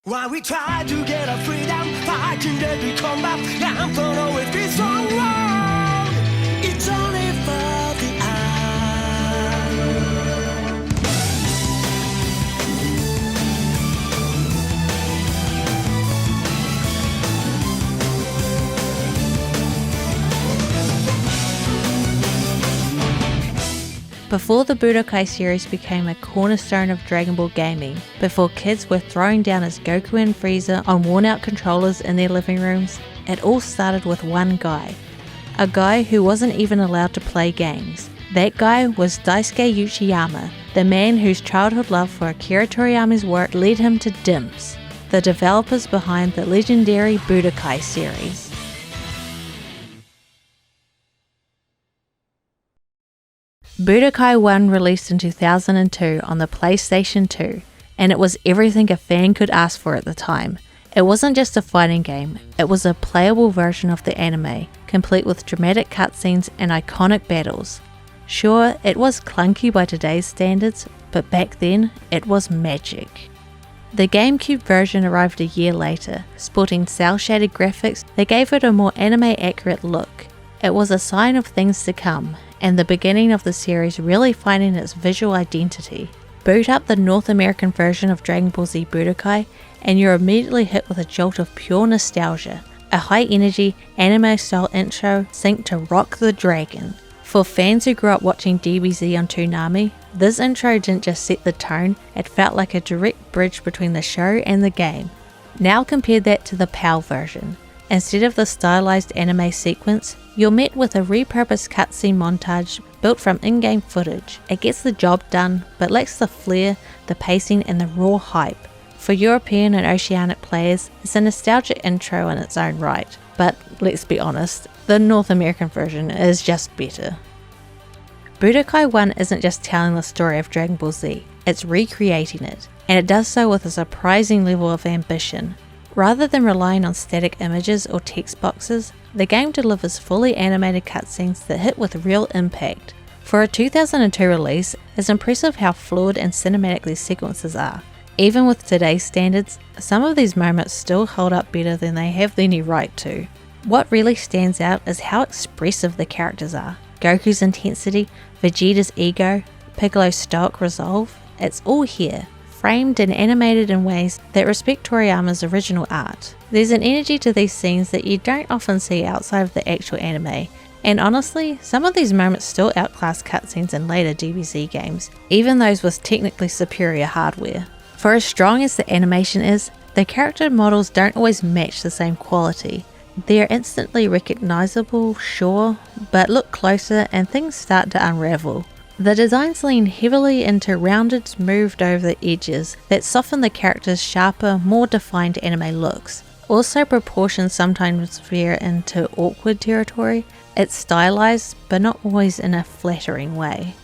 While we try to get our freedom, fighting deadly combat, I'm gonna always be so wrong. It's only for the eye. Before the Budokai series became a cornerstone of Dragon Ball gaming, before kids were throwing down as Goku and Frieza on worn-out controllers in their living rooms, it all started with one guy. A guy who wasn't even allowed to play games. That guy was Daisuke Uchiyama, the man whose childhood love for Akira Toriyama's work led him to DIMS, the developers behind the legendary Budokai series. Budokai 1 released in 2002 on the PlayStation 2, and it was everything a fan could ask for at the time. It wasn't just a fighting game, it was a playable version of the anime, complete with dramatic cutscenes and iconic battles. Sure, it was clunky by today's standards, but back then, it was magic. The GameCube version arrived a year later, sporting cel-shaded graphics that gave it a more anime-accurate look. It was a sign of things to come, and the beginning of the series really finding its visual identity. Boot up the North American version of Dragon Ball Z Budokai and you're immediately hit with a jolt of pure nostalgia, a high energy anime style intro synced to Rock the Dragon. For fans who grew up watching DBZ on Toonami, this intro didn't just set the tone, it felt like a direct bridge between the show and the game. Now compare that to the PAL version. Instead of the stylized anime sequence, you're met with a repurposed cutscene montage built from in-game footage. It gets the job done, but lacks the flair, the pacing, and the raw hype. For European and Oceanic players, it's a nostalgic intro in its own right, but let's be honest, the North American version is just better. Budokai 1 isn't just telling the story of Dragon Ball Z, it's recreating it, and it does so with a surprising level of ambition. Rather than relying on static images or text boxes, the game delivers fully animated cutscenes that hit with real impact. For a 2002 release, it's impressive how fluid and cinematic these sequences are. Even with today's standards, some of these moments still hold up better than they have any right to. What really stands out is how expressive the characters are. Goku's intensity, Vegeta's ego, Piccolo's stoic resolve, it's all here, framed and animated in ways that respect Toriyama's original art. There's an energy to these scenes that you don't often see outside of the actual anime, and honestly, some of these moments still outclass cutscenes in later DBZ games, even those with technically superior hardware. For as strong as the animation is, the character models don't always match the same quality. They're instantly recognizable, sure, but look closer and things start to unravel. The designs lean heavily into rounded, smoothed over edges that soften the character's sharper, more defined anime looks. Also, proportions sometimes veer into awkward territory. It's stylized, but not always in a flattering way.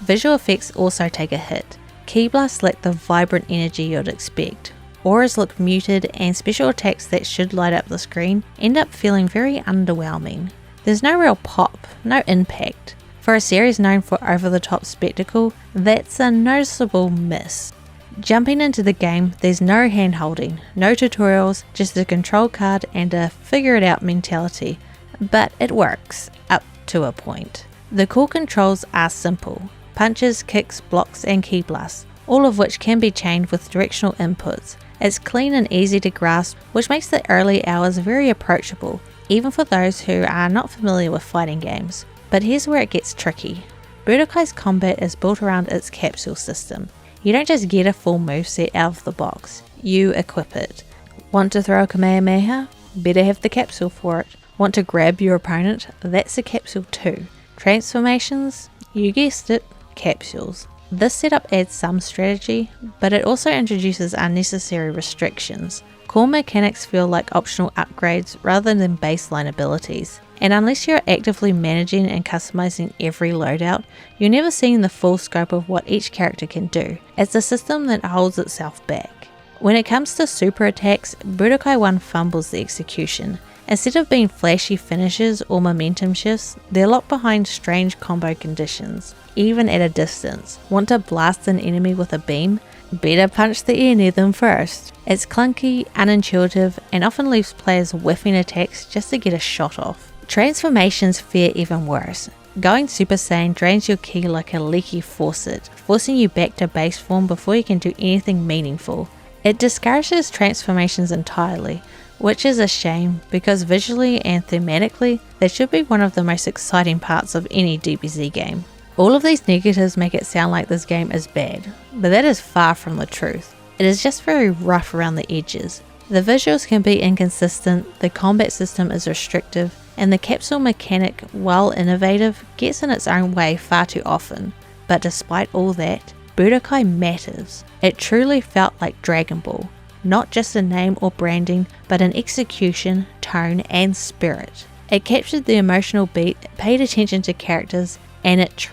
Visual effects also take a hit. Ki blasts lack the vibrant energy you'd expect. Auras look muted, and special attacks that should light up the screen end up feeling very underwhelming. There's no real pop, no impact. For a series known for over-the-top spectacle, that's a noticeable miss. Jumping into the game, there's no hand-holding, no tutorials, just a control card and a figure-it-out mentality. But it works, up to a point. The core controls are simple. Punches, kicks, blocks and ki blasts, all of which can be chained with directional inputs. It's clean and easy to grasp, which makes the early hours very approachable, even for those who are not familiar with fighting games. But here's where it gets tricky. Budokai's combat is built around its capsule system. You don't just get a full moveset out of the box, you equip it. Want to throw a Kamehameha? Better have the capsule for it. Want to grab your opponent? That's a capsule too. Transformations? You guessed it, capsules. This setup adds some strategy, but it also introduces unnecessary restrictions. Core mechanics feel like optional upgrades rather than baseline abilities. And unless you're actively managing and customizing every loadout, you're never seeing the full scope of what each character can do. It's a system that holds itself back. When it comes to super attacks, Budokai 1 fumbles the execution. Instead of being flashy finishes or momentum shifts, they're locked behind strange combo conditions. Even at a distance, want to blast an enemy with a beam? better punch the air near them first. It's clunky, unintuitive, and often leaves players whiffing attacks just to get a shot off. Transformations fare even worse. Going Super Saiyan drains your ki like a leaky faucet, forcing you back to base form before you can do anything meaningful. It discourages transformations entirely, which is a shame because visually and thematically they should be one of the most exciting parts of any DBZ game. All of these negatives make it sound like this game is bad, but that is far from the truth. It is just very rough around the edges. The visuals can be inconsistent, the combat system is restrictive, and the capsule mechanic, while innovative, gets in its own way far too often. But despite all that, Budokai matters. It truly felt like Dragon Ball, not just a name or branding, but an execution, tone, and spirit. It captured the emotional beat, paid attention to characters, and it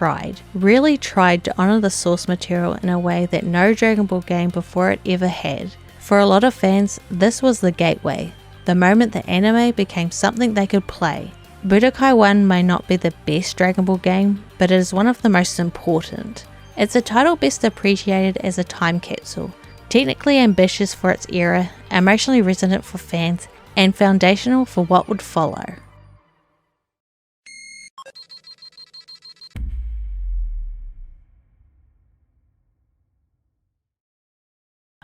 really tried to honour the source material in a way that no Dragon Ball game before it ever had. For a lot of fans, this was the gateway, the moment that anime became something they could play. Budokai 1 may not be the best Dragon Ball game, but it is one of the most important. It's a title best appreciated as a time capsule, technically ambitious for its era, emotionally resonant for fans, and foundational for what would follow.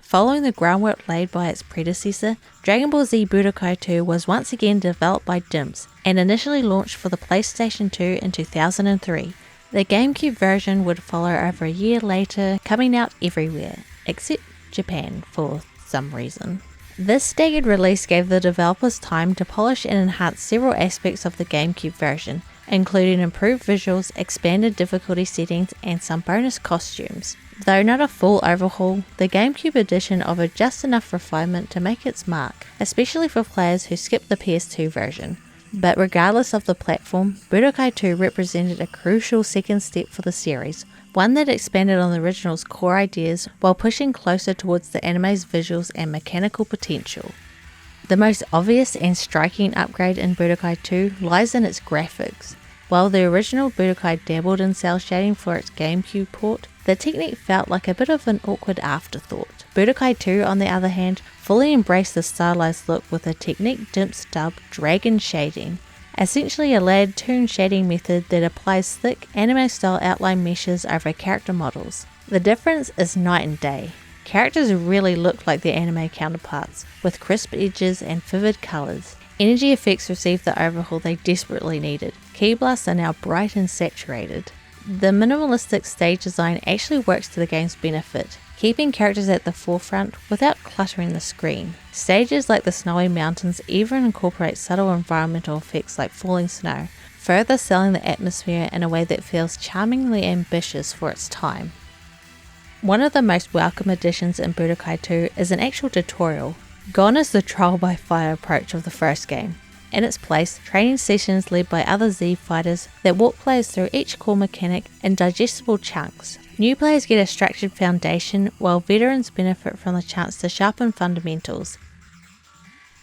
Following the groundwork laid by its predecessor, Dragon Ball Z Budokai 2 was once again developed by DIMS and initially launched for the PlayStation 2 in 2003. The GameCube version would follow over a year later, coming out everywhere, except Japan for some reason. This staggered release gave the developers time to polish and enhance several aspects of the GameCube version, including improved visuals, expanded difficulty settings, and some bonus costumes. Though not a full overhaul, the GameCube edition offered just enough refinement to make its mark, especially for players who skipped the PS2 version. But regardless of the platform, Budokai 2 represented a crucial second step for the series, one that expanded on the original's core ideas while pushing closer towards the anime's visuals and mechanical potential. The most obvious and striking upgrade in Budokai 2 lies in its graphics. While the original Budokai dabbled in cel shading for its GameCube port, the technique felt like a bit of an awkward afterthought. Budokai 2, on the other hand, fully embraced the stylized look with a technique DIMPS dubbed Dragon Shading, essentially a layered toon shading method that applies thick anime-style outline meshes over character models. The difference is night and day. Characters really look like their anime counterparts, with crisp edges and vivid colours. Energy effects received the overhaul they desperately needed. Ki blasts are now bright and saturated. The minimalistic stage design actually works to the game's benefit, keeping characters at the forefront without cluttering the screen. Stages like the snowy mountains even incorporate subtle environmental effects like falling snow, further selling the atmosphere in a way that feels charmingly ambitious for its time. One of the most welcome additions in Budokai 2 is an actual tutorial. Gone is the trial by fire approach of the first game. In its place, training sessions led by other Z fighters that walk players through each core mechanic in digestible chunks. New players get a structured foundation, while veterans benefit from the chance to sharpen fundamentals.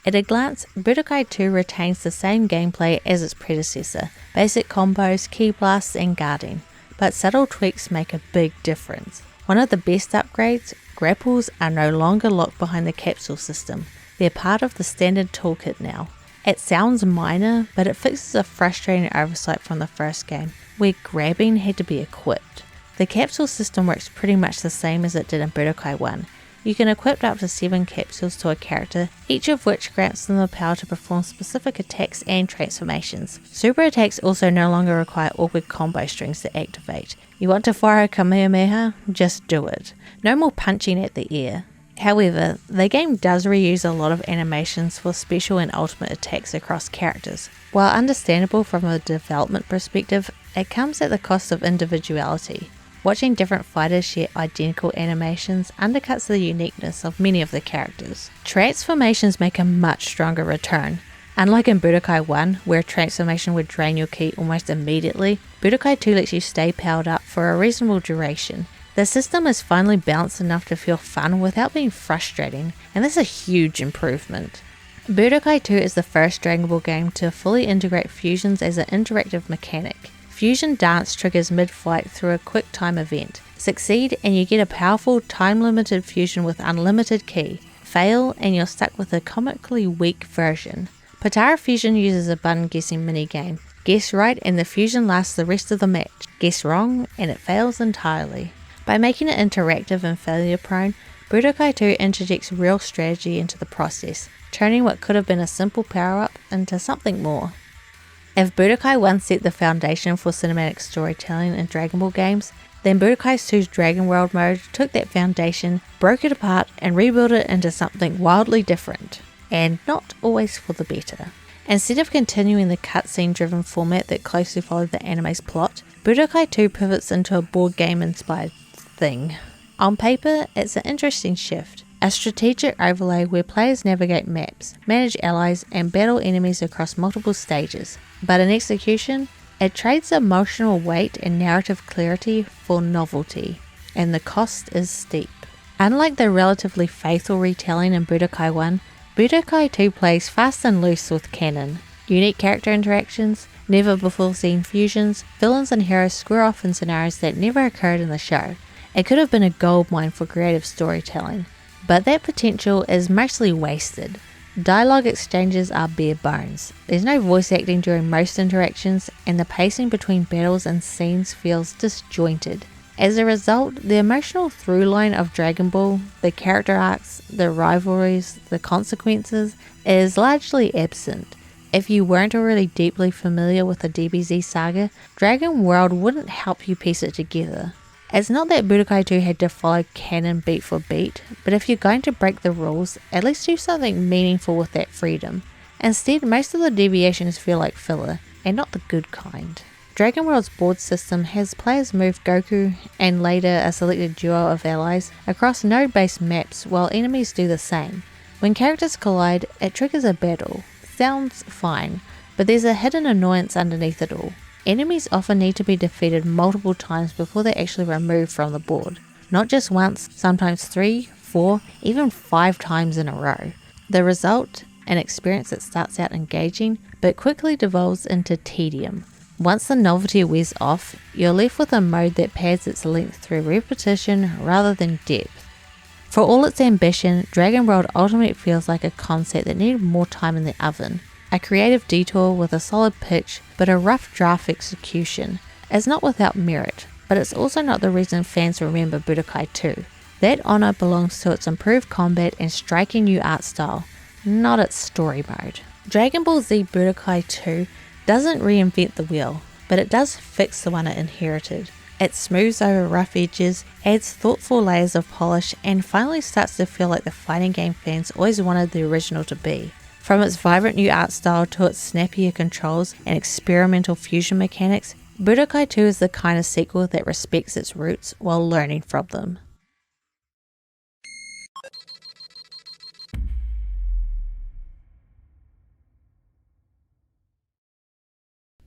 At a glance, Budokai 2 retains the same gameplay as its predecessor, basic combos, ki blasts and guarding, but subtle tweaks make a big difference. One of the best upgrades, grapples are no longer locked behind the capsule system. They're part of the standard toolkit now. It sounds minor, but it fixes a frustrating oversight from the first game, where grabbing had to be equipped. The capsule system works pretty much the same as it did in Budokai 1. You can equip up to 7 capsules to a character, each of which grants them the power to perform specific attacks and transformations. Super attacks also no longer require awkward combo strings to activate. You want to fire a Kamehameha? Just do it. No more punching at the air. However, the game does reuse a lot of animations for special and ultimate attacks across characters. While understandable from a development perspective, it comes at the cost of individuality. Watching different fighters share identical animations undercuts the uniqueness of many of the characters. Transformations make a much stronger return. Unlike in Budokai 1, where a transformation would drain your ki almost immediately, Budokai 2 lets you stay powered up for a reasonable duration. The system is finally balanced enough to feel fun without being frustrating, and that's a huge improvement. Budokai 2 is the first Dragon Ball game to fully integrate fusions as an interactive mechanic. Fusion Dance triggers mid-fight through a quick time event, Succeed and you get a powerful time-limited fusion with unlimited ki. Fail and you're stuck with a comically weak version. Potara Fusion uses a button guessing minigame. Guess right and the fusion lasts the rest of the match. Guess wrong and it fails entirely. By making it interactive and failure prone, Budokai 2 interjects real strategy into the process, turning what could have been a simple power-up into something more. If Budokai 1 set the foundation for cinematic storytelling in Dragon Ball games, then Budokai 2's Dragon World mode took that foundation, broke it apart, and rebuilt it into something wildly different, and not always for the better. Instead of continuing the cutscene-driven format that closely followed the anime's plot, Budokai 2 pivots into a board game-inspired thing. On paper, it's an interesting shift, a strategic overlay where players navigate maps, manage allies, and battle enemies across multiple stages. But in execution, it trades emotional weight and narrative clarity for novelty, and the cost is steep. Unlike the relatively faithful retelling in Budokai 1, Budokai 2 plays fast and loose with canon. Unique character interactions, never before seen fusions, villains and heroes square off in scenarios that never occurred in the show. It could have been a goldmine for creative storytelling, but that potential is mostly wasted. Dialogue exchanges are bare bones. There's no voice acting during most interactions, and the pacing between battles and scenes feels disjointed. As a result, the emotional through line of Dragon Ball, the character arcs, the rivalries, the consequences, is largely absent. If you weren't already deeply familiar with the DBZ saga, Dragon World wouldn't help you piece it together. It's not that Budokai 2 had to follow canon beat for beat, but if you're going to break the rules, at least do something meaningful with that freedom. Instead, most of the deviations feel like filler, and not the good kind. Dragon World's board system has players move Goku, and later a selected duo of allies, across node-based maps while enemies do the same. When characters collide, it triggers a battle. Sounds fine, but there's a hidden annoyance underneath it all. Enemies often need to be defeated multiple times before they're actually removed from the board. Not just once, sometimes 3, 4, even 5 times in a row. The result? An experience that starts out engaging, but quickly devolves into tedium. Once the novelty wears off, you're left with a mode that pads its length through repetition rather than depth. For all its ambition, Dragon World ultimately feels like a concept that needed more time in the oven. A creative detour with a solid pitch, but a rough draft execution, is not without merit, but it's also not the reason fans remember Budokai 2. That honour belongs to its improved combat and striking new art style, not its story mode. Dragon Ball Z Budokai 2 doesn't reinvent the wheel, but it does fix the one it inherited. It smooths over rough edges, adds thoughtful layers of polish, and finally starts to feel like the fighting game fans always wanted the original to be. From its vibrant new art style to its snappier controls and experimental fusion mechanics, Budokai 2 is the kind of sequel that respects its roots while learning from them.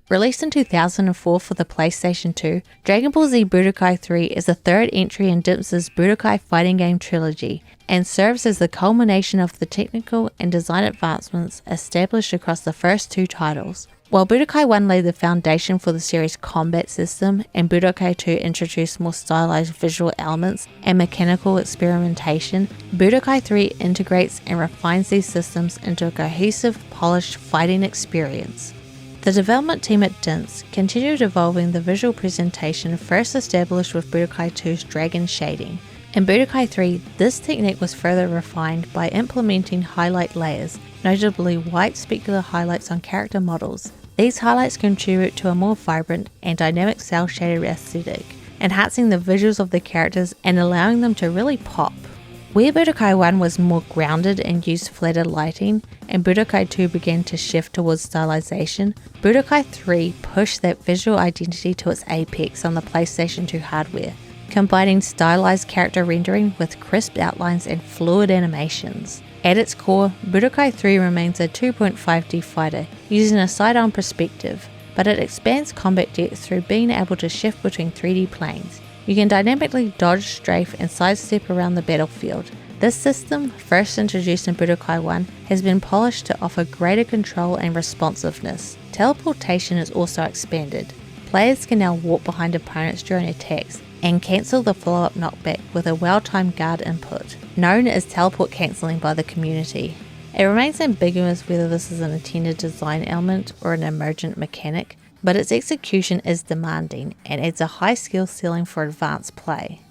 Released in 2004 for the PlayStation 2, Dragon Ball Z Budokai 3 is the third entry in DIMS's Budokai fighting game trilogy, and serves as the culmination of the technical and design advancements established across the first 2 titles. While Budokai 1 laid the foundation for the series' combat system, and Budokai 2 introduced more stylized visual elements and mechanical experimentation, Budokai 3 integrates and refines these systems into a cohesive, polished fighting experience. The development team at DIMS continued evolving the visual presentation first established with Budokai 2's dragon shading. In Budokai 3, this technique was further refined by implementing highlight layers, notably white specular highlights on character models. These highlights contribute to a more vibrant and dynamic cel-shaded aesthetic, enhancing the visuals of the characters and allowing them to really pop. Where Budokai 1 was more grounded and used flatter lighting, and Budokai 2 began to shift towards stylization, Budokai 3 pushed that visual identity to its apex on the PlayStation 2 hardware, combining stylized character rendering with crisp outlines and fluid animations. At its core, Budokai 3 remains a 2.5D fighter using a side-on perspective, but it expands combat depth through being able to shift between 3D planes. You can dynamically dodge, strafe, and sidestep around the battlefield. This system, first introduced in Budokai 1, has been polished to offer greater control and responsiveness. Teleportation is also expanded. Players can now walk behind opponents during attacks, and cancel the follow-up knockback with a well-timed guard input, known as teleport cancelling by the community. It remains ambiguous whether this is an intended design element or an emergent mechanic, but its execution is demanding and adds a high skill ceiling for advanced play.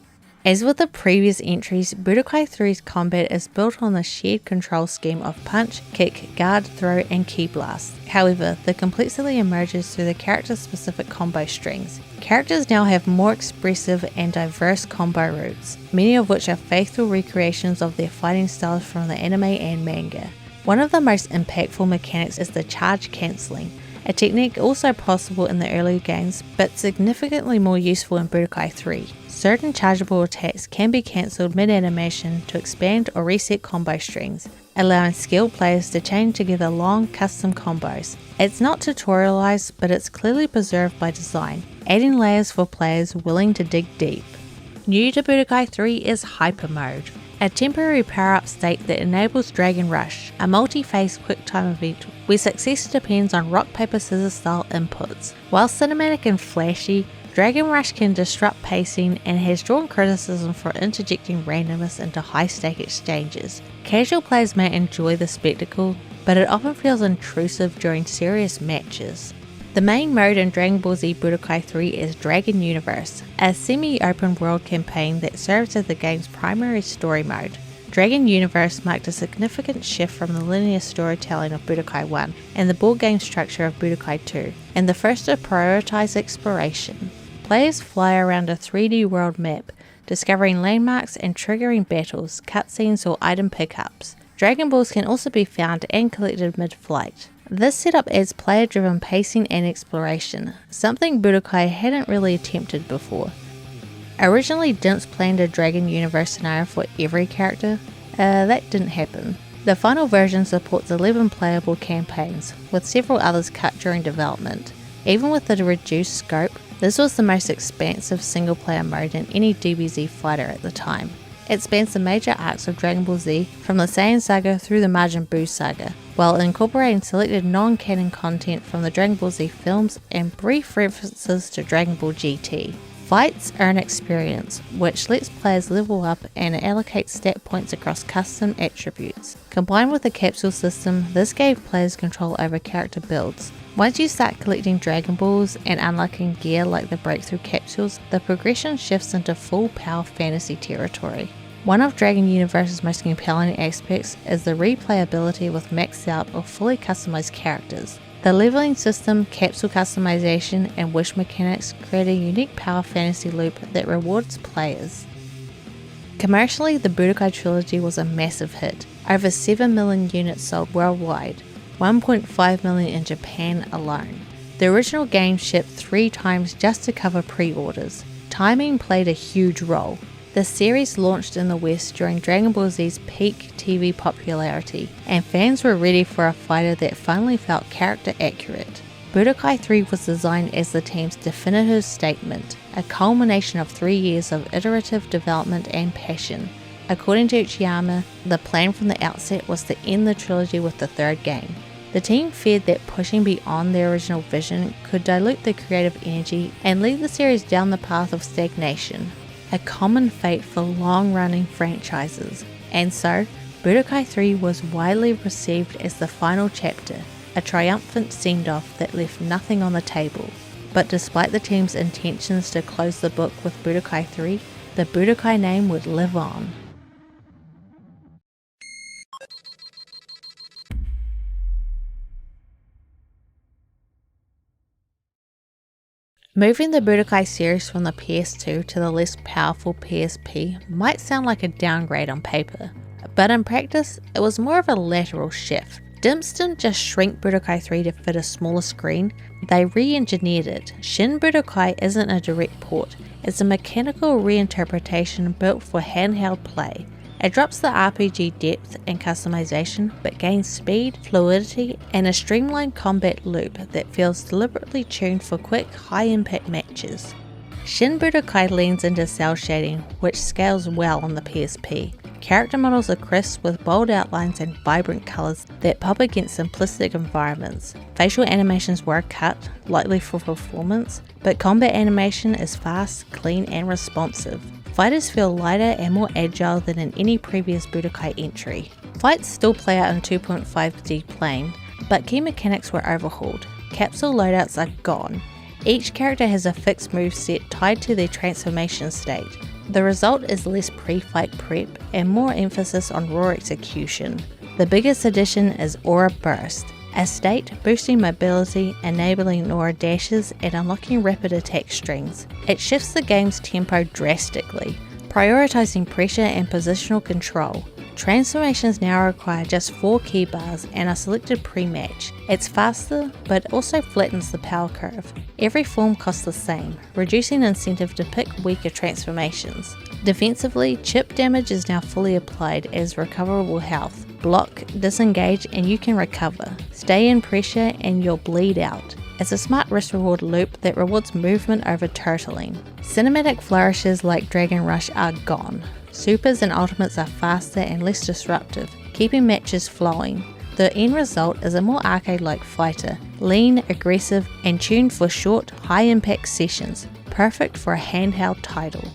As with the previous entries, Budokai 3's combat is built on the shared control scheme of punch, kick, guard, throw and ki blast. However, the complexity emerges through the character-specific combo strings. Characters now have more expressive and diverse combo routes, many of which are faithful recreations of their fighting styles from the anime and manga. One of the most impactful mechanics is the charge cancelling, a technique also possible in the early games but significantly more useful in Budokai 3. Certain chargeable attacks can be cancelled mid-animation to expand or reset combo strings, allowing skilled players to chain together long custom combos. It's not tutorialized, but it's clearly preserved by design, adding layers for players willing to dig deep. New to Budokai 3 is Hyper Mode, a temporary power-up state that enables Dragon Rush, a multi-phase quick-time event where success depends on rock paper scissors style inputs. While cinematic and flashy, Dragon Rush can disrupt pacing and has drawn criticism for interjecting randomness into high-stake exchanges. Casual players may enjoy the spectacle, but it often feels intrusive during serious matches. The main mode in Dragon Ball Z Budokai 3 is Dragon Universe, a semi-open world campaign that serves as the game's primary story mode. Dragon Universe marked a significant shift from the linear storytelling of Budokai 1 and the board game structure of Budokai 2, and the first to prioritize exploration. Players fly around a 3D world map, discovering landmarks and triggering battles, cutscenes or item pickups. Dragon Balls can also be found and collected mid-flight. This setup adds player-driven pacing and exploration, something Budokai hadn't really attempted before. Originally, Dimps planned a Dragon Universe scenario for every character. That didn't happen. The final version supports 11 playable campaigns, with several others cut during development. Even with the reduced scope, this was the most expansive single-player mode in any DBZ fighter at the time. It spans the major arcs of Dragon Ball Z, from the Saiyan saga through the Majin Buu saga, while incorporating selected non-canon content from the Dragon Ball Z films and brief references to Dragon Ball GT. Fights are an experience, which lets players level up and allocate stat points across custom attributes. Combined with the capsule system, this gave players control over character builds. Once you start collecting Dragon Balls and unlocking gear like the breakthrough capsules, the progression shifts into full power fantasy territory. One of Dragon Universe's most compelling aspects is the replayability with maxed out or fully customized characters. The leveling system, capsule customization, and wish mechanics create a unique power fantasy loop that rewards players. Commercially, the Budokai trilogy was a massive hit. Over 7 million units sold worldwide, 1.5 million in Japan alone. The original game shipped 3 times just to cover pre-orders. Timing played a huge role. The series launched in the West during Dragon Ball Z's peak TV popularity, and fans were ready for a fighter that finally felt character accurate. Budokai 3 was designed as the team's definitive statement, a culmination of 3 years of iterative development and passion. According to Uchiyama, the plan from the outset was to end the trilogy with the 3rd game. The team feared that pushing beyond their original vision could dilute the creative energy and lead the series down the path of stagnation, a common fate for long-running franchises. And so, Budokai 3 was widely received as the final chapter, a triumphant send-off that left nothing on the table. But despite the team's intentions to close the book with Budokai 3, the Budokai name would live on. Moving the Budokai series from the PS2 to the less powerful PSP might sound like a downgrade on paper, but in practice, it was more of a lateral shift. Dimps didn't just shrink Budokai 3 to fit a smaller screen, they re-engineered it. Shin Budokai isn't a direct port, it's a mechanical reinterpretation built for handheld play. It drops the RPG depth and customization, but gains speed, fluidity, and a streamlined combat loop that feels deliberately tuned for quick, high-impact matches. Shin Budokai leans into cel shading, which scales well on the PSP. Character models are crisp with bold outlines and vibrant colours that pop against simplistic environments. Facial animations were cut, likely for performance, but combat animation is fast, clean and responsive. Fighters feel lighter and more agile than in any previous Budokai entry. Fights still play out in 2.5D plane, but key mechanics were overhauled. Capsule loadouts are gone. Each character has a fixed moveset tied to their transformation state. The result is less pre-fight prep and more emphasis on raw execution. The biggest addition is Aura Burst, a state boosting mobility, enabling aura dashes and unlocking rapid attack strings. It shifts the game's tempo drastically, prioritizing pressure and positional control. Transformations now require just 4 key bars and are selected pre-match. It's faster, but also flattens the power curve. Every form costs the same, reducing incentive to pick weaker transformations. Defensively, chip damage is now fully applied as recoverable health. Block, disengage, and you can recover. Stay in pressure and you'll bleed out. It's a smart risk-reward loop that rewards movement over turtling. Cinematic flourishes like Dragon Rush are gone. Supers and ultimates are faster and less disruptive, keeping matches flowing. The end result is a more arcade-like fighter, lean, aggressive, and tuned for short, high-impact sessions, perfect for a handheld title.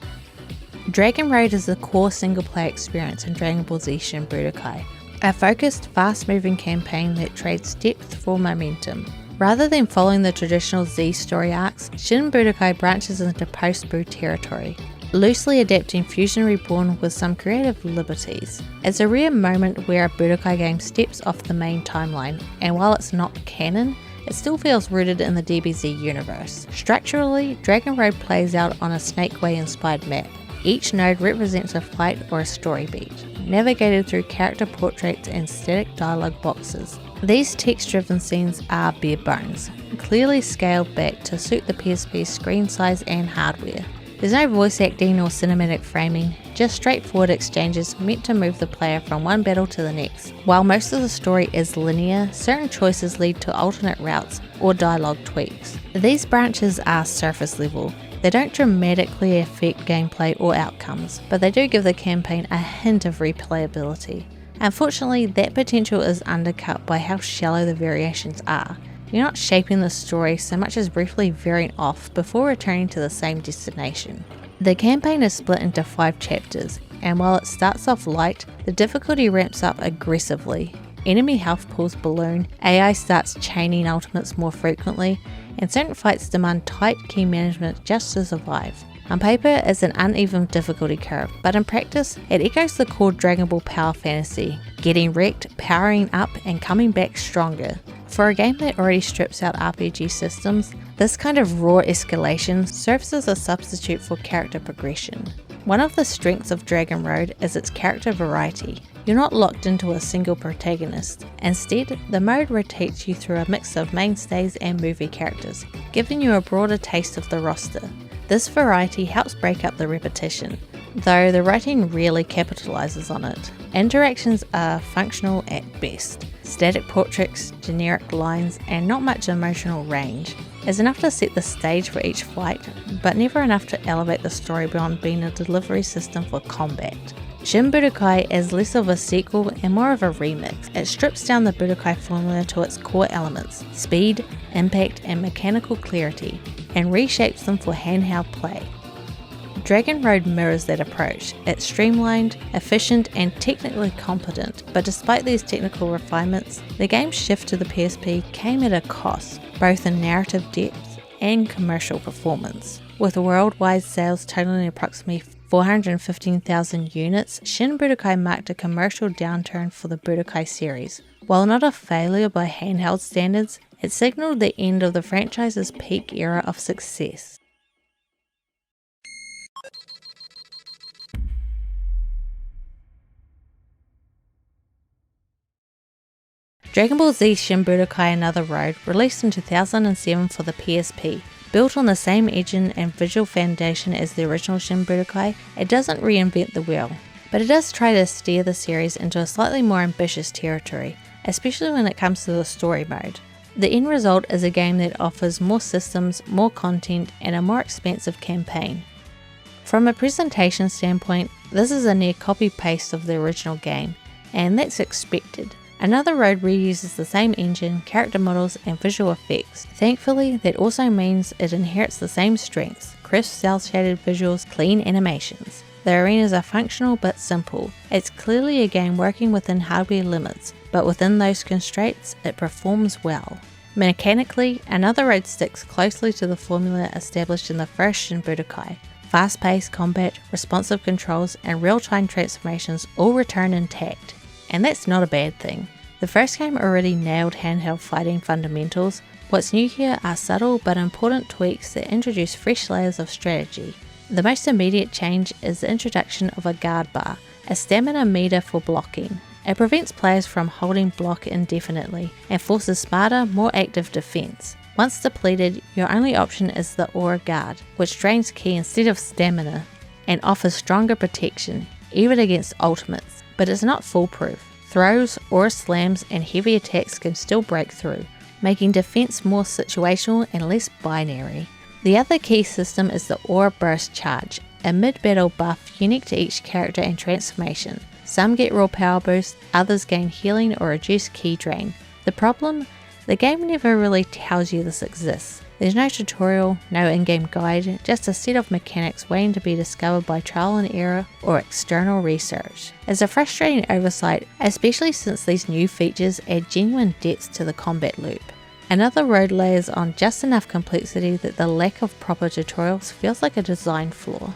Dragon Road is the core single-player experience in Dragon Ball Z Shin Budokai, a focused, fast-moving campaign that trades depth for momentum. Rather than following the traditional Z story arcs, Shin Budokai branches into post-Buu territory, loosely adapting Fusion Reborn with some creative liberties. It's a rare moment where a Budokai game steps off the main timeline, and while it's not canon, it still feels rooted in the DBZ universe. Structurally, Dragon Road plays out on a Snake Way inspired map. Each node represents a fight or a story beat, navigated through character portraits and static dialogue boxes. These text-driven scenes are bare bones, clearly scaled back to suit the PSP's screen size and hardware. There's no voice acting or cinematic framing, just straightforward exchanges meant to move the player from one battle to the next. While most of the story is linear, certain choices lead to alternate routes or dialogue tweaks. These branches are surface level. They don't dramatically affect gameplay or outcomes, but they do give the campaign a hint of replayability. Unfortunately, that potential is undercut by how shallow the variations are. You're not shaping the story so much as briefly veering off before returning to the same destination. The campaign is split into 5 chapters, and while it starts off light, the difficulty ramps up aggressively. Enemy health pools balloon, AI starts chaining ultimates more frequently, and certain fights demand tight key management just to survive. On paper, it's an uneven difficulty curve, but in practice, it echoes the core Dragon Ball power fantasy, getting wrecked, powering up, and coming back stronger. For a game that already strips out RPG systems, this kind of raw escalation serves as a substitute for character progression. One of the strengths of Dragon Road is its character variety. You're not locked into a single protagonist. Instead, the mode rotates you through a mix of mainstays and movie characters, giving you a broader taste of the roster. This variety helps break up the repetition, though the writing rarely capitalizes on it. Interactions are functional at best. Static portraits, generic lines, and not much emotional range is enough to set the stage for each fight, but never enough to elevate the story beyond being a delivery system for combat. Shin Budokai is less of a sequel and more of a remix. It strips down the Budokai formula to its core elements, speed, impact, and mechanical clarity, and reshapes them for handheld play. Dragon Road mirrors that approach. It's streamlined, efficient, and technically competent, but despite these technical refinements, the game's shift to the PSP came at a cost, both in narrative depth and commercial performance. With worldwide sales totaling approximately 415,000 units, Shin Budokai marked a commercial downturn for the Budokai series. While not a failure by handheld standards, it signaled the end of the franchise's peak era of success. Dragon Ball Z Shin Budokai Another Road, released in 2007 for the PSP. Built on the same engine and visual foundation as the original Shin Budokai, it doesn't reinvent the wheel, but it does try to steer the series into a slightly more ambitious territory, especially when it comes to the story mode. The end result is a game that offers more systems, more content, and a more expansive campaign. From a presentation standpoint, this is a near copy-paste of the original game, and that's expected. Another Road reuses the same engine, character models, and visual effects. Thankfully, that also means it inherits the same strengths: crisp cel-shaded visuals, clean animations. The arenas are functional but simple. It's clearly a game working within hardware limits, but within those constraints, it performs well. Mechanically, Another Road sticks closely to the formula established in the first Shin Budokai. Fast-paced combat, responsive controls, and real-time transformations all return intact. And that's not a bad thing. The first game already nailed handheld fighting fundamentals. What's new here are subtle but important tweaks that introduce fresh layers of strategy. The most immediate change is the introduction of a guard bar, a stamina meter for blocking. It prevents players from holding block indefinitely and forces smarter, more active defense. Once depleted, your only option is the aura guard, which drains ki instead of stamina and offers stronger protection, even against ultimates, but it's not foolproof. Throws, aura slams, and heavy attacks can still break through, making defense more situational and less binary. The other key system is the Aura Burst Charge, a mid-battle buff unique to each character and transformation. Some get raw power boost, others gain healing or reduce ki drain. The problem? The game never really tells you this exists. There's no tutorial, no in-game guide, just a set of mechanics waiting to be discovered by trial and error or external research. It's a frustrating oversight, especially since these new features add genuine depth to the combat loop. Another Road layers on just enough complexity that the lack of proper tutorials feels like a design flaw.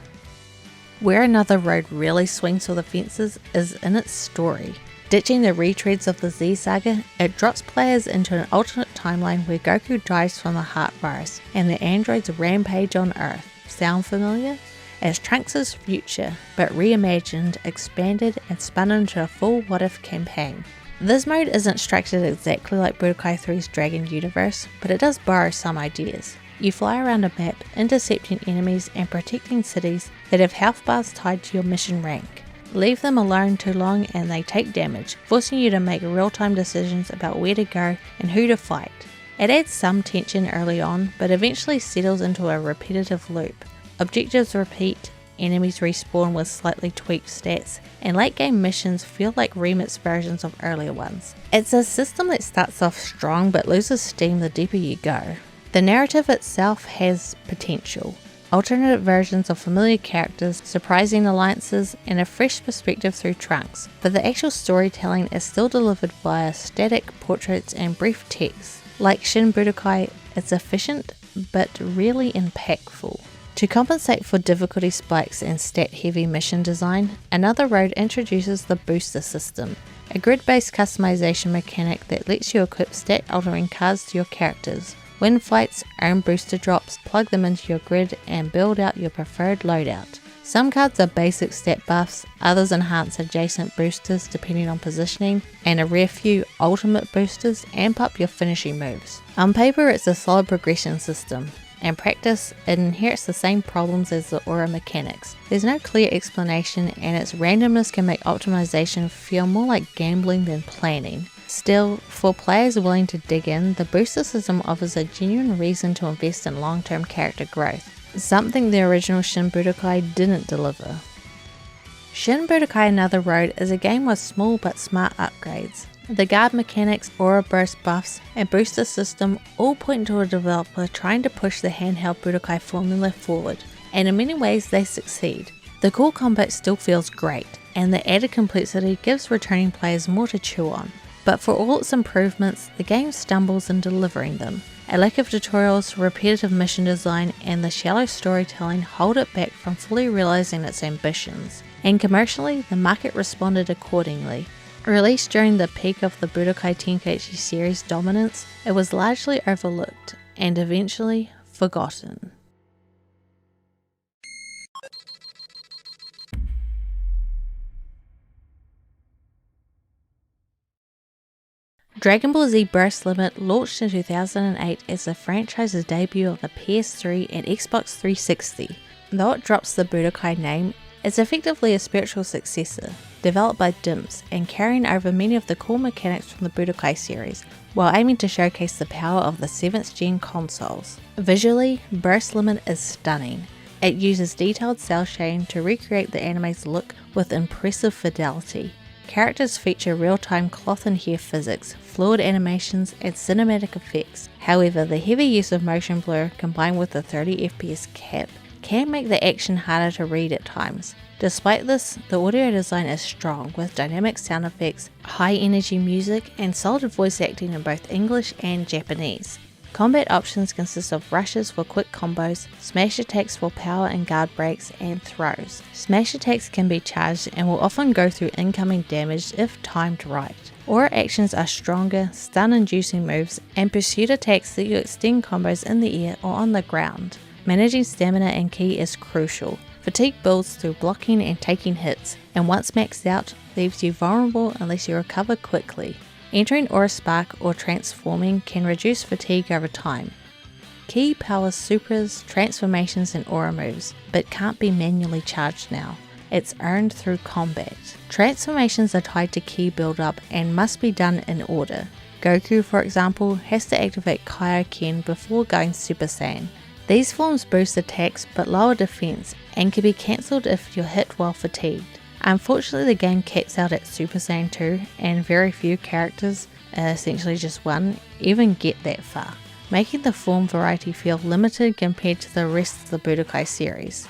Where Another Road really swings for the fences is in its story. Ditching the retreads of the Z Saga, it drops players into an alternate timeline where Goku dies from the heart virus and the androids rampage on Earth. Sound familiar? It's Trunks' future, but reimagined, expanded, and spun into a full what-if campaign. This mode isn't structured exactly like Budokai 3's Dragon Universe, but it does borrow some ideas. You fly around a map, intercepting enemies and protecting cities that have health bars tied to your mission rank. Leave them alone too long and they take damage, forcing you to make real-time decisions about where to go and who to fight. It adds some tension early on, but eventually settles into a repetitive loop. Objectives repeat, enemies respawn with slightly tweaked stats, and late game missions feel like remixed versions of earlier ones. It's a system that starts off strong but loses steam the deeper you go. The narrative itself has potential. Alternate versions of familiar characters, surprising alliances, and a fresh perspective through Trunks, but the actual storytelling is still delivered via static portraits and brief text. Like Shin Budokai, it's efficient but really impactful. To compensate for difficulty spikes and stat-heavy mission design, Another Road introduces the booster system, a grid-based customization mechanic that lets you equip stat-altering cards to your characters. Win fights, earn booster drops, plug them into your grid, and build out your preferred loadout. Some cards are basic stat buffs, others enhance adjacent boosters depending on positioning, and a rare few ultimate boosters amp up your finishing moves. On paper, it's a solid progression system. In practice, it inherits the same problems as the aura mechanics. There's no clear explanation, and its randomness can make optimization feel more like gambling than planning. Still, for players willing to dig in, the booster system offers a genuine reason to invest in long-term character growth, something the original Shin Budokai didn't deliver. Shin Budokai Another Road is a game with small but smart upgrades. The guard mechanics, aura burst buffs, and booster system all point to a developer trying to push the handheld Budokai formula forward, and in many ways they succeed. The core combat still feels great, and the added complexity gives returning players more to chew on. But for all its improvements, the game stumbles in delivering them. A lack of tutorials, repetitive mission design, and the shallow storytelling hold it back from fully realizing its ambitions. And commercially, the market responded accordingly. Released during the peak of the Budokai Tenkaichi series dominance, it was largely overlooked, and eventually forgotten. Dragon Ball Z Burst Limit launched in 2008 as the franchise's debut on the PS3 and Xbox 360. Though it drops the Budokai name, it's effectively a spiritual successor, developed by DIMS and carrying over many of the core mechanics from the Budokai series, while aiming to showcase the power of the 7th gen consoles. Visually, Burst Limit is stunning. It uses detailed cel shading to recreate the anime's look with impressive fidelity. Characters feature real-time cloth and hair physics, fluid animations, and cinematic effects. However, the heavy use of motion blur combined with the 30 FPS cap can make the action harder to read at times. Despite this, the audio design is strong with dynamic sound effects, high energy music, and solid voice acting in both English and Japanese. Combat options consist of rushes for quick combos, smash attacks for power and guard breaks, and throws. Smash attacks can be charged and will often go through incoming damage if timed right. Aura actions are stronger, stun-inducing moves, and pursuit attacks that you extend combos in the air or on the ground. Managing stamina and ki is crucial. Fatigue builds through blocking and taking hits, and once maxed out, leaves you vulnerable unless you recover quickly. Entering Aura Spark or transforming can reduce fatigue over time. Ki powers supers, transformations and aura moves, but can't be manually charged now. It's earned through combat. Transformations are tied to ki build-up and must be done in order. Goku, for example, has to activate Kaioken before going Super Saiyan. These forms boost attacks but lower defense and can be cancelled if you're hit while fatigued. Unfortunately, the game caps out at Super Saiyan 2 and very few characters, essentially just one, even get that far, making the form variety feel limited compared to the rest of the Budokai series.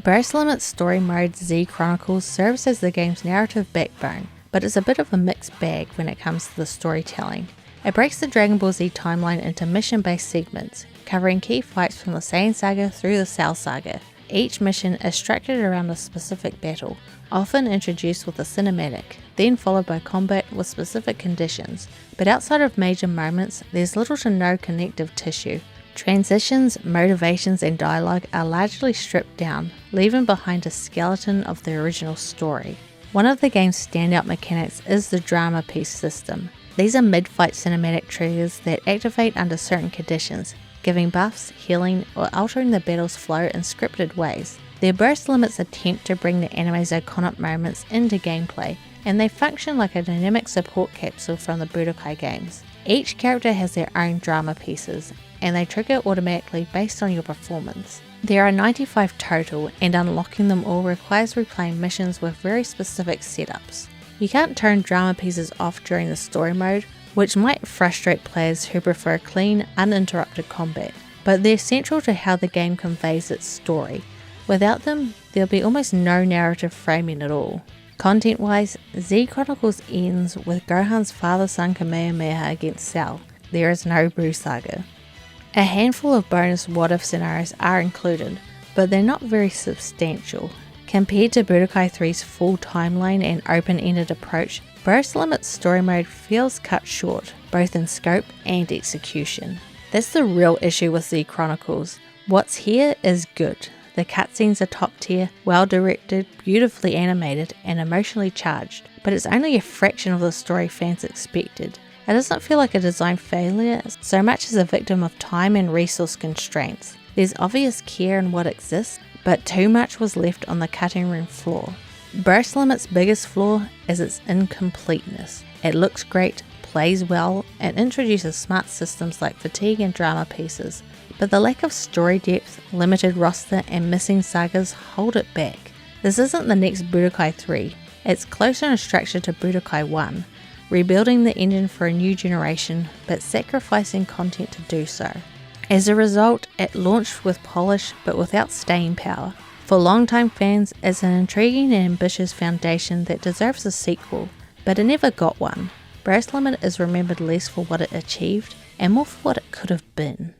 Burst Limit's story mode Z Chronicles serves as the game's narrative backbone, but it's a bit of a mixed bag when it comes to the storytelling. It breaks the Dragon Ball Z timeline into mission-based segments, covering key fights from the Saiyan Saga through the Cell Saga. Each mission is structured around a specific battle, often introduced with a cinematic, then followed by combat with specific conditions, but outside of major moments, there's little to no connective tissue. Transitions, motivations, and dialogue are largely stripped down, leaving behind a skeleton of the original story. One of the game's standout mechanics is the drama piece system. These are mid-fight cinematic triggers that activate under certain conditions, giving buffs, healing, or altering the battle's flow in scripted ways. Their burst limits attempt to bring the anime's iconic moments into gameplay, and they function like a dynamic support capsule from the Budokai games. Each character has their own drama pieces, and they trigger automatically based on your performance. There are 95 total, and unlocking them all requires replaying missions with very specific setups. You can't turn drama pieces off during the story mode, which might frustrate players who prefer clean, uninterrupted combat, but they're central to how the game conveys its story. Without them, there'll be almost no narrative framing at all. Content-wise, Z Chronicles ends with Gohan's father-son Kamehameha against Cell. There is no Buu Saga. A handful of bonus what-if scenarios are included, but they're not very substantial. Compared to Budokai 3's full timeline and open-ended approach, Burst Limit's story mode feels cut short, both in scope and execution. That's the real issue with Z Chronicles. What's here is good. The cutscenes are top tier, well directed, beautifully animated, and emotionally charged, but it's only a fraction of the story fans expected. It doesn't feel like a design failure so much as a victim of time and resource constraints. There's obvious care in what exists, but too much was left on the cutting room floor. Burst Limit's biggest flaw is its incompleteness. It looks great, plays well, and introduces smart systems like fatigue and drama pieces, but the lack of story depth, limited roster, and missing sagas hold it back. This isn't the next Budokai 3, it's closer in structure to Budokai 1, rebuilding the engine for a new generation, but sacrificing content to do so. As a result, it launched with polish but without staying power. For longtime fans, it's an intriguing and ambitious foundation that deserves a sequel, but it never got one. Burst Limit is remembered less for what it achieved, and more for what it could have been.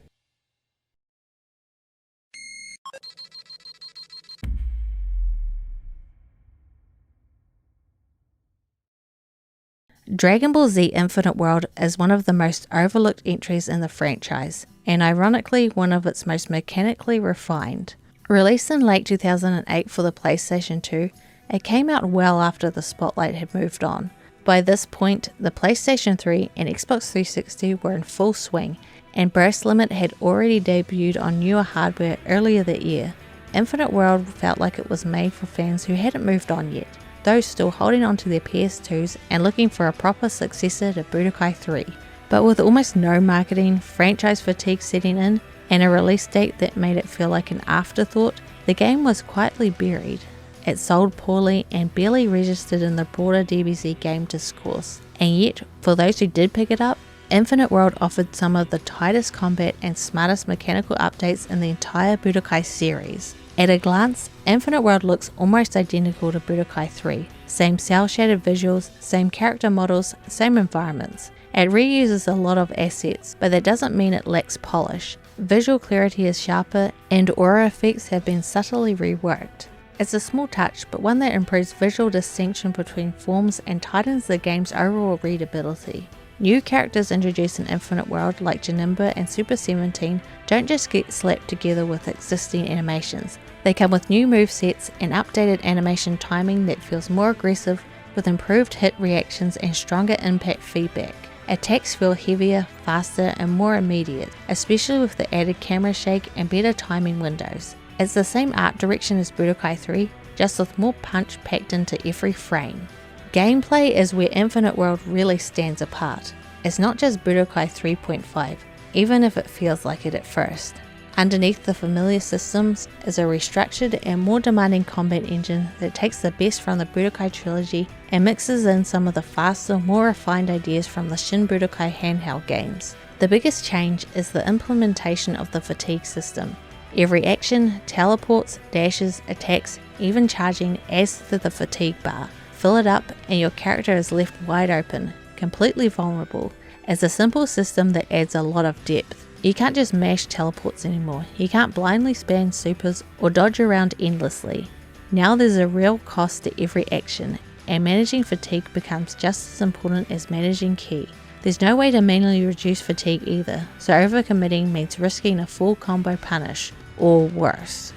Dragon Ball Z Infinite World is one of the most overlooked entries in the franchise, and ironically one of its most mechanically refined. Released in late 2008 for the PlayStation 2, it came out well after the spotlight had moved on. By this point, the PlayStation 3 and Xbox 360 were in full swing, and Burst Limit had already debuted on newer hardware earlier that year. Infinite World felt like it was made for fans who hadn't moved on yet, those still holding on to their PS2s and looking for a proper successor to Budokai 3. But with almost no marketing, franchise fatigue setting in, and a release date that made it feel like an afterthought, The game was quietly buried. It sold poorly and barely registered in the broader DBZ game discourse. And yet, for those who did pick it up, Infinite World offered some of the tightest combat and smartest mechanical updates in the entire Budokai series. At a glance, Infinite World looks almost identical to Budokai 3. Same cel-shaded visuals, same character models, same environments. It reuses a lot of assets, but that doesn't mean it lacks polish. Visual clarity is sharper, and aura effects have been subtly reworked. It's a small touch, but one that improves visual distinction between forms and tightens the game's overall readability. New characters introduced in Infinite World like Janemba and Super 17 don't just get slapped together with existing animations. They come with new movesets and updated animation timing that feels more aggressive, with improved hit reactions and stronger impact feedback. Attacks feel heavier, faster and more immediate, especially with the added camera shake and better timing windows. It's the same art direction as Budokai 3, just with more punch packed into every frame. Gameplay is where Infinite World really stands apart. It's not just Budokai 3.5, even if it feels like it at first. Underneath the familiar systems is a restructured and more demanding combat engine that takes the best from the Budokai trilogy and mixes in some of the faster, more refined ideas from the Shin Budokai handheld games. The biggest change is the implementation of the fatigue system. Every action, teleports, dashes, attacks, even charging adds to the fatigue bar. Fill it up and your character is left wide open, completely vulnerable. It's a simple system that adds a lot of depth. You can't just mash teleports anymore. You can't blindly spam supers or dodge around endlessly. Now there's a real cost to every action, and managing fatigue becomes just as important as managing ki. There's no way to manually reduce fatigue either, so overcommitting means risking a full combo punish, or worse.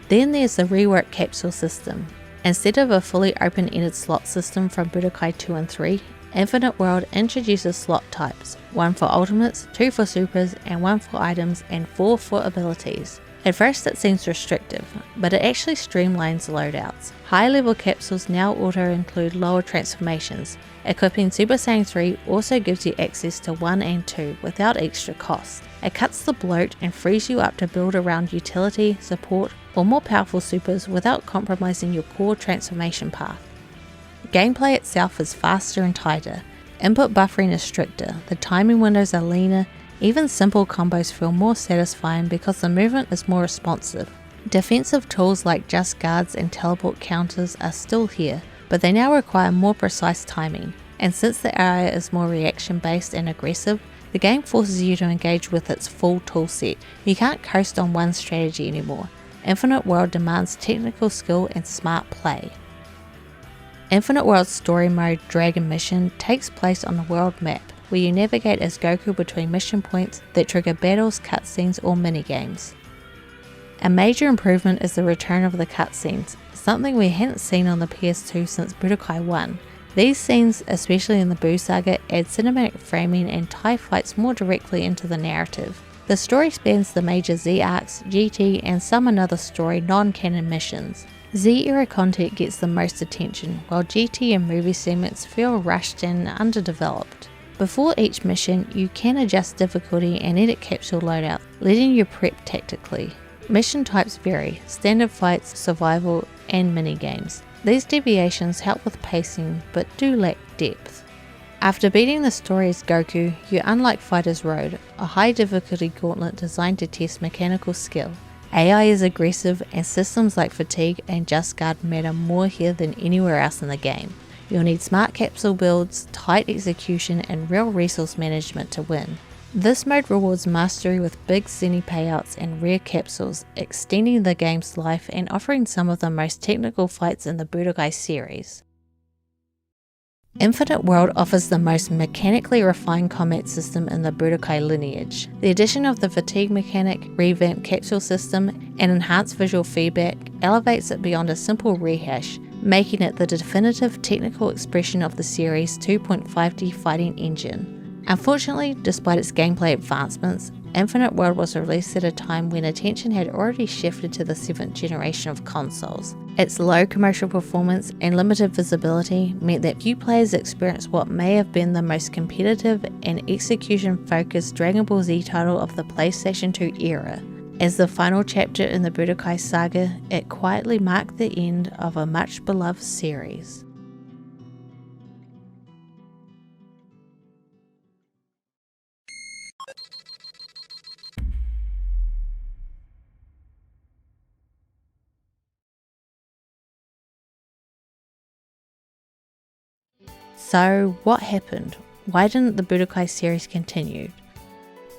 Then there's the reworked capsule system. Instead of a fully open-ended slot system from Budokai 2 and 3, Infinite World introduces slot types, 1 for ultimates, 2 for supers, and 1 for items, and 4 for abilities. At first it seems restrictive, but it actually streamlines loadouts. High-level capsules now auto-include lower transformations. Equipping Super Saiyan 3 also gives you access to 1 and 2 without extra cost. It cuts the bloat and frees you up to build around utility, support, or more powerful supers without compromising your core transformation path. Gameplay itself is faster and tighter. Input buffering is stricter, the timing windows are leaner, even simple combos feel more satisfying because the movement is more responsive. Defensive tools like just guards and teleport counters are still here, but they now require more precise timing, and since the area is more reaction based and aggressive, the game forces you to engage with its full toolset. You can't coast on one strategy anymore. Infinite World demands technical skill and smart play. Infinite World's story mode Dragon Mission takes place on the world map, where you navigate as Goku between mission points that trigger battles, cutscenes or minigames. A major improvement is the return of the cutscenes, something we hadn't seen on the PS2 since Budokai 1. These scenes, especially in the Buu saga, add cinematic framing and tie fights more directly into the narrative. The story spans the major Z arcs, GT and some another story non-canon missions. Z-era content gets the most attention, while GT and movie segments feel rushed and underdeveloped. Before each mission, you can adjust difficulty and edit capsule loadout, letting you prep tactically. Mission types vary: standard fights, survival, and minigames. These deviations help with pacing, but do lack depth. After beating the story as Goku, you unlock Fighter's Road, a high difficulty gauntlet designed to test mechanical skill. AI is aggressive and systems like fatigue and just guard matter more here than anywhere else in the game. You'll need smart capsule builds, tight execution and real resource management to win. This mode rewards mastery with big Zenny payouts and rare capsules, extending the game's life and offering some of the most technical fights in the Budokai series. Infinite World offers the most mechanically refined combat system in the Budokai lineage. The addition of the fatigue mechanic, revamped capsule system, and enhanced visual feedback elevates it beyond a simple rehash, making it the definitive technical expression of the series' 2.5D fighting engine. Unfortunately, despite its gameplay advancements, Infinite World was released at a time when attention had already shifted to the 7th generation of consoles. Its low commercial performance and limited visibility meant that few players experienced what may have been the most competitive and execution-focused Dragon Ball Z title of the PlayStation 2 era. As the final chapter in the Budokai saga, it quietly marked the end of a much beloved series. So, what happened? Why didn't the Budokai series continue?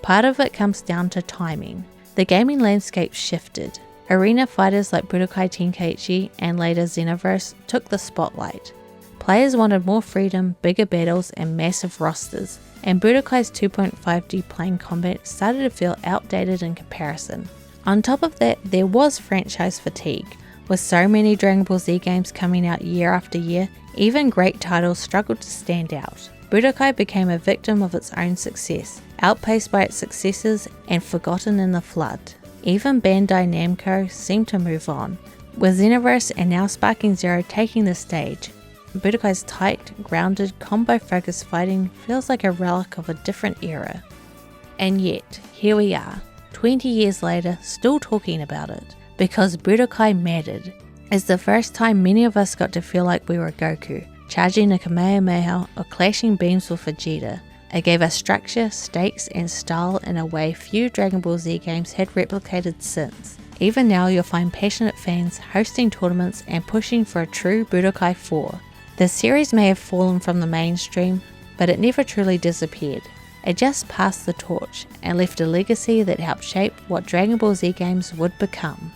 Part of it comes down to timing. The gaming landscape shifted. Arena fighters like Budokai Tenkaichi and later Xenoverse took the spotlight. Players wanted more freedom, bigger battles, and massive rosters, and Budokai's 2.5D plane combat started to feel outdated in comparison. On top of that, there was franchise fatigue. With so many Dragon Ball Z games coming out year after year, even great titles struggled to stand out. Budokai became a victim of its own success, outpaced by its successors and forgotten in the flood. Even Bandai Namco seemed to move on, with Xenoverse and now Sparking Zero taking the stage. Budokai's tight, grounded, combo-focused fighting feels like a relic of a different era. And yet, here we are, 20 years later, still talking about it, because Budokai mattered. It's the first time many of us got to feel like we were Goku, charging a Kamehameha or clashing beams with Vegeta. It gave us structure, stakes, and style in a way few Dragon Ball Z games had replicated since. Even now you'll find passionate fans hosting tournaments and pushing for a true Budokai 4. The series may have fallen from the mainstream, but it never truly disappeared. It just passed the torch and left a legacy that helped shape what Dragon Ball Z games would become.